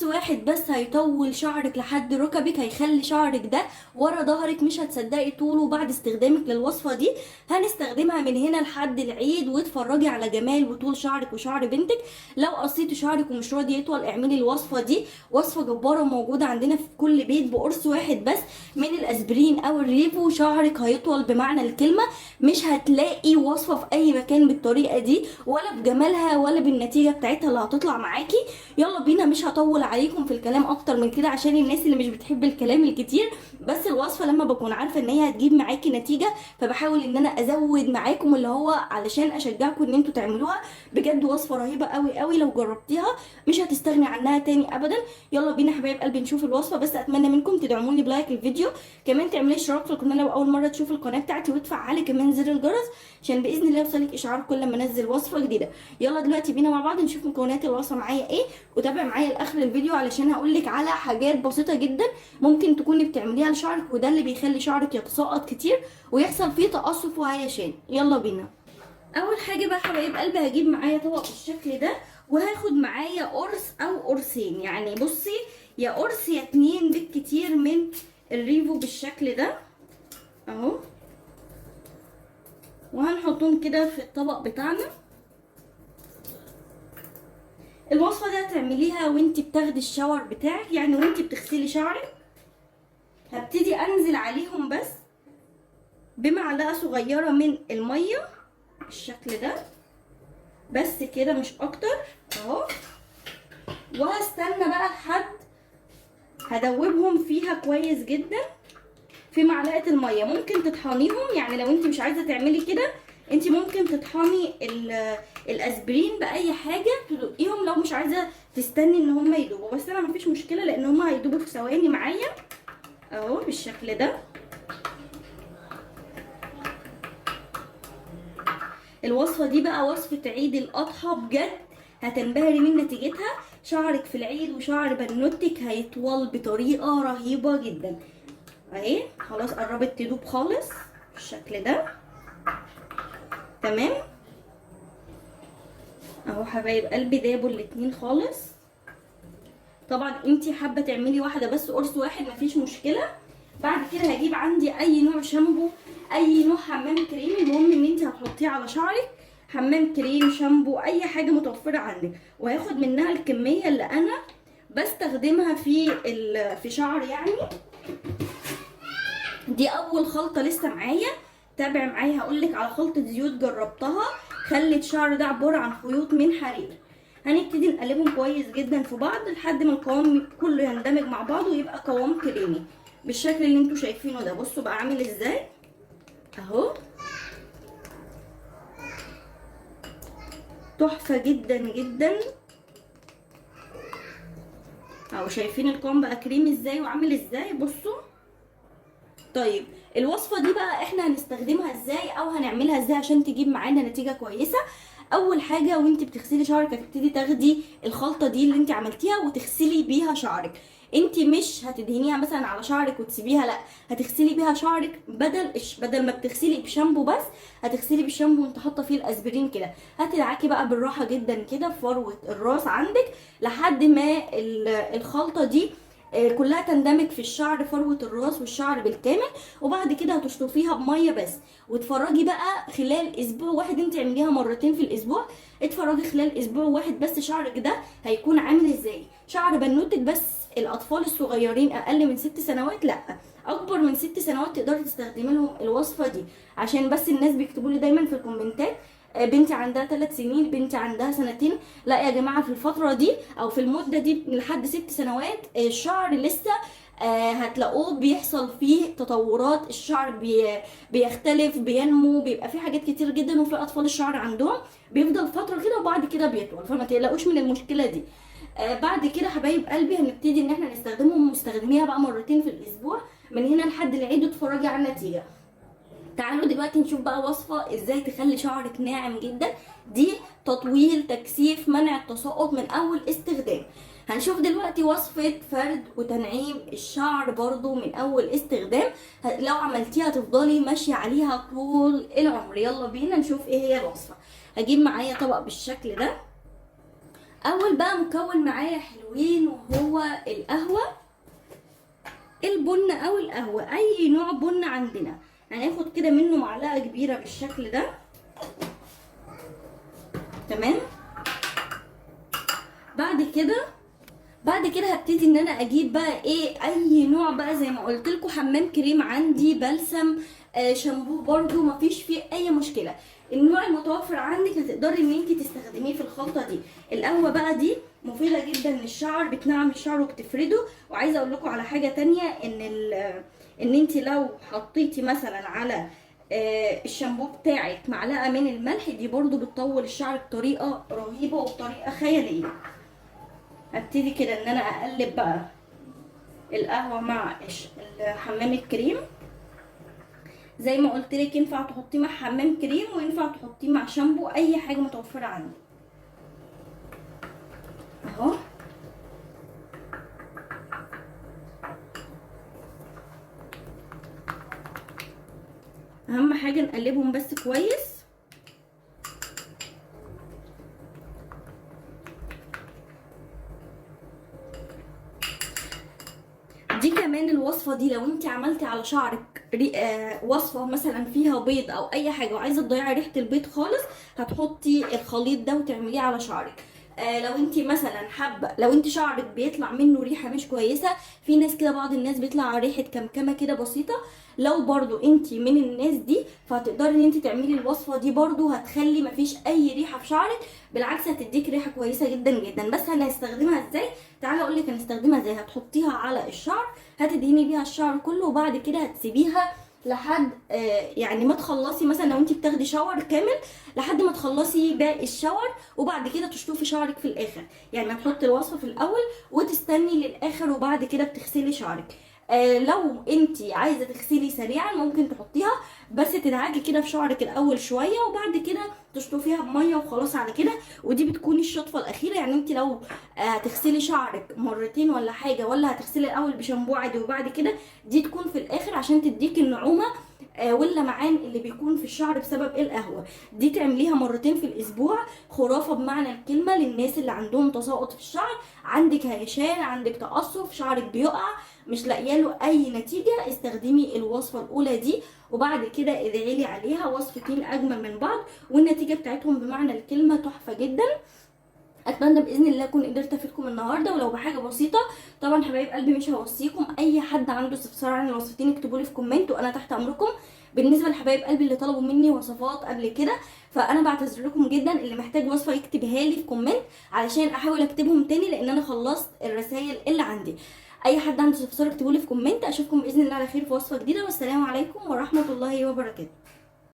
بقرص واحد بس هيطول شعرك لحد ركبك، هيخلي شعرك ده ورا ظهرك مش هتصدقي طوله بعد استخدامك للوصفه دي. هنستخدمها من هنا لحد العيد، واتفرجي على جمال وطول شعرك وشعر بنتك. لو قصيتي شعرك ومش راضي يطول اعملي الوصفه دي، وصفه جباره موجوده عندنا في كل بيت. بقرص واحد بس من الاسبرين او الريفو شعرك هيطول بمعنى الكلمه. مش هتلاقي وصفه في اي مكان بالطريقه دي، ولا بجمالها ولا بالنتيجه بتاعتها اللي هتطلع معاكي. يلا بينا، مش هطول عليكم في الكلام اكتر من كده عشان الناس اللي مش بتحب الكلام الكتير. بس الوصفه لما بكون عارفه ان هي هتجيب معاكي نتيجه فبحاول ان انا ازود معاكم اللي هو علشان اشجعكم ان انتوا تعملوها. بجد وصفه رهيبه قوي قوي، لو جربتيها مش هتستغني عنها تاني ابدا. يلا بينا حبايب قلبي نشوف الوصفه، بس اتمنى منكم تدعموني بلايك الفيديو، كمان تعملي اشتراك في القناه لو اول مره تشوف القناه بتاعتي، وتفعلي كمان زر الجرس عشان باذن الله يوصلك اشعار كل ما انزل وصفه جديده. يلا دلوقتي بينا مع بعض نشوف مكونات الوصفه معايا ايه، وتابع معايا لاخر الفيديو علشان هقول لك على حاجات بسيطه جدا ممكن تكوني بتعمليها لشعرك، وده اللي بيخلي شعرك يتساقط كتير ويحصل فيه تقصف وهيشان. يلا بينا. اول حاجه بقى حبايب قلبي هجيب معايا طبق بالشكل ده، وهاخد معايا قرص او قرصين، يعني بصي يا قرص يا اتنين بالكتير من الريفو بالشكل ده اهو، وهنحطهم كده في الطبق بتاعنا. الوصفه دي هتعمليها وانتي بتاخدي الشاور بتاعك، يعني وانتي بتغسلي شعرك. هبتدي انزل عليهم بس بمعلقه صغيره من الميه بالشكل ده، بس كده مش اكتر اهو. وهستنى بقى لحد هدوبهم فيها كويس جدا في معلقه الميه. ممكن تطحنيهم، يعني لو انت مش عايزه تعملي كده انت ممكن تطحني الاسبرين باي حاجه تدقيهم لو مش عايزه تستني ان هم يدوبوا، بس انا مفيش مشكله لان هم هيدوبوا في ثواني معايا اهو بالشكل ده. الوصفه دي بقى وصفه عيد الاضحى، بجد هتنبهري من نتيجتها. شعرك في العيد وشعر بنوتك هيطول بطريقه رهيبه جدا اهي. خلاص قربت تدوب خالص بالشكل ده تمام اهو حبايب قلبي، دابوا الاتنين خالص. طبعا انتي حابه تعملي واحده بس قرص واحد مفيش مشكله. بعد كده هجيب عندي اي نوع شامبو، اي نوع حمام كريم، المهم ان انتي هتحطيه على شعرك. حمام كريم، شامبو، اي حاجه متوفره عندك، وهاخد منها الكميه اللي انا بستخدمها في شعر يعني. دي اول خلطه لسه معايا، تابع معايا هقولك على خلطه زيوت جربتها خلت شعر ده عباره عن خيوط من حرير. هنبتدي نقلبهم كويس جدا في بعض لحد ما القوام كله يندمج مع بعض ويبقى قوام كريمي بالشكل اللي انتوا شايفينه ده. بصوا بقى عامل ازاي اهو، تحفه جدا جدا اهو. شايفين القوام بقى كريمي ازاي وعامل ازاي؟ بصوا. طيب الوصفه دي بقى احنا هنستخدمها ازاي او هنعملها ازاي عشان تجيب معانا نتيجه كويسه؟ اول حاجه وانت بتغسلي شعرك هتبتدي تاخدي الخلطه دي اللي انت عملتيها وتغسلي بيها شعرك. انت مش هتدهنيها مثلا على شعرك وتسيبيها، لا، هتغسلي بيها شعرك بدل ما بتغسلي بشامبو بس هتغسلي بالشامبو وانت حاطه فيه الاسبرين كده. هتدعكي بقى بالراحه جدا كده في فروه الراس عندك لحد ما الخلطه دي كلها تندمج في الشعر، فروه الراس والشعر بالكامل. وبعد كده هتشطفيها بميه بس، وتفرجي بقى خلال اسبوع واحد. انت اعمليها مرتين في الاسبوع، اتفرجي خلال اسبوع واحد بس شعرك ده هيكون عامل ازاي. شعر بنوتك بس الاطفال الصغيرين اقل من 6 سنوات لا، اكبر من 6 سنوات تقدري تستخدمي لهم الوصفه دي. عشان بس الناس بيكتبوا لي دايما في الكومنتات بنتي عندها 3 سنين، بنتي عندها 2 سنين. لا يا جماعه، في الفتره دي او في المده دي لحد 6 سنوات الشعر لسه هتلاقوه بيحصل فيه تطورات، الشعر بيختلف، بينمو، بيبقى فيه حاجات كتير جدا. وفي اطفال الشعر عندهم بيفضل فتره كده وبعد كده بيطول، فما تقلقوش من المشكله دي. بعد كده حبايب قلبي هنبتدي ان احنا نستخدمهم، مستخدميها بقى مرتين في الاسبوع من هنا لحد العيد وتفرجي على النتيجه. تعالوا دلوقتي نشوف بقى وصفة ازاي تخلي شعرك ناعم جدا. دي تطويل، تكثيف، منع التساقط من اول استخدام. هنشوف دلوقتي وصفة فرد وتنعيم الشعر برضو من اول استخدام. لو عملتيها تفضلي ماشية عليها طول العمر. يلا بينا نشوف ايه هي الوصفة. هجيب معايا طبق بالشكل ده. اول بقى مكون معايا حلوين وهو هو القهوه البن او القهوه، اي نوع بن عندنا. هناخد كده منه معلقه كبيره بالشكل ده. تمام. بعد كده هبتدي ان انا اجيب بقى ايه، اي نوع بقى زي ما قلت لكم، حمام كريم عندي، بلسم، شامبو برضو، مفيش فيه اي مشكله. النوع المتوفر عندك هتقدري ان انت تستخدميه في الخلطه دي. القهوه بقى دي مفيده جدا للشعر، بتنعم الشعر وبتفرده. وعايزه اقول لكم على حاجه تانية، ان انت لو حطيتي مثلا على الشامبو بتاعك معلقه من الملح، دي برضو بتطول الشعر بطريقه رهيبه وبطريقه خياليه. هبتدي كده ان انا اقلب بقى القهوه مع حمام الكريم. زي ما قلت لك ينفع تحطيه مع حمام كريم وينفع تحطيه مع شامبو، اي حاجه متوفره عندي اهو. اهم حاجه نقلبهم بس كويس. دي كمان الوصفه دي لو انت عملتي على شعرك وصفه مثلا فيها بيض او اي حاجه وعايزه تضيعي ريحه البيض خالص، هتحطي الخليط ده وتعمليه على شعرك. لو انت مثلا حابه، لو انت شعرك بيطلع منه ريحه مش كويسه، في ناس كده، بعض الناس بيطلع ريحه كمكمه كده بسيطه، لو برضو انت من الناس دي فهتقدري ان انت تعملي الوصفه دي برضو، هتخلي مفيش اي ريحه في شعرك، بالعكس هتديك ريحه كويسه جدا جدا. بس هنستخدمها ازاي؟ تعالى اقول لك هنستخدمها ازاي. هتحطيها على الشعر، هتدهني بيها الشعر كله، وبعد كده هتسيبيها لحد يعني ما تخلصي. مثلا لو انت بتاخدي شاور كامل، لحد ما تخلصي باقي الشاور، وبعد كده تشطفي شعرك في الاخر. يعني هتحطي الوصفه في الاول وتستني للاخر، وبعد كده بتغسلي شعرك. لو انت عايزه تغسلي سريعا ممكن تحطيها، بس تدعكي كده في شعرك الاول شويه، وبعد كده تشطفيها بميه وخلاص على كده. ودي بتكون الشطفه الاخيره. يعني انت لو هتغسلي شعرك مرتين ولا حاجه، ولا هتغسلي الاول بشامبو عادي وبعد كده، دي تكون في الاخر عشان تديك النعومه واللمعان اللي بيكون في الشعر بسبب القهوه. دي تعمليها مرتين في الاسبوع، خرافه بمعنى الكلمه للناس اللي عندهم تساقط في الشعر، عندك هيشان، عندك تقصف، شعرك بيقع مش لاقيه له اي نتيجه. استخدمي الوصفه الاولى دي، وبعد كده ادعي لي عليها. وصفتين اجمل من بعض، والنتيجه بتاعتهم بمعنى الكلمه تحفه جدا. اتمنى باذن الله اكون قدرت افيدكم النهارده ولو بحاجه بسيطه. طبعا حبايب قلبي مش هوصيكم، اي حد عنده استفسار عن الوصفتين اكتبوا لي في كومنت وانا تحت امركم. بالنسبه لحبايب قلبي اللي طلبوا مني وصفات قبل كده، فانا بعتذر لكم جدا. اللي محتاج وصفه يكتبها لي في كومنت علشان احاول اكتبهم تاني، لان انا خلصت الرسائل اللي عندي. اي حد عنده استفسار اكتبوا لي في كومنت. اشوفكم باذن الله على خير في وصفه جديده، والسلام عليكم ورحمه الله وبركاته.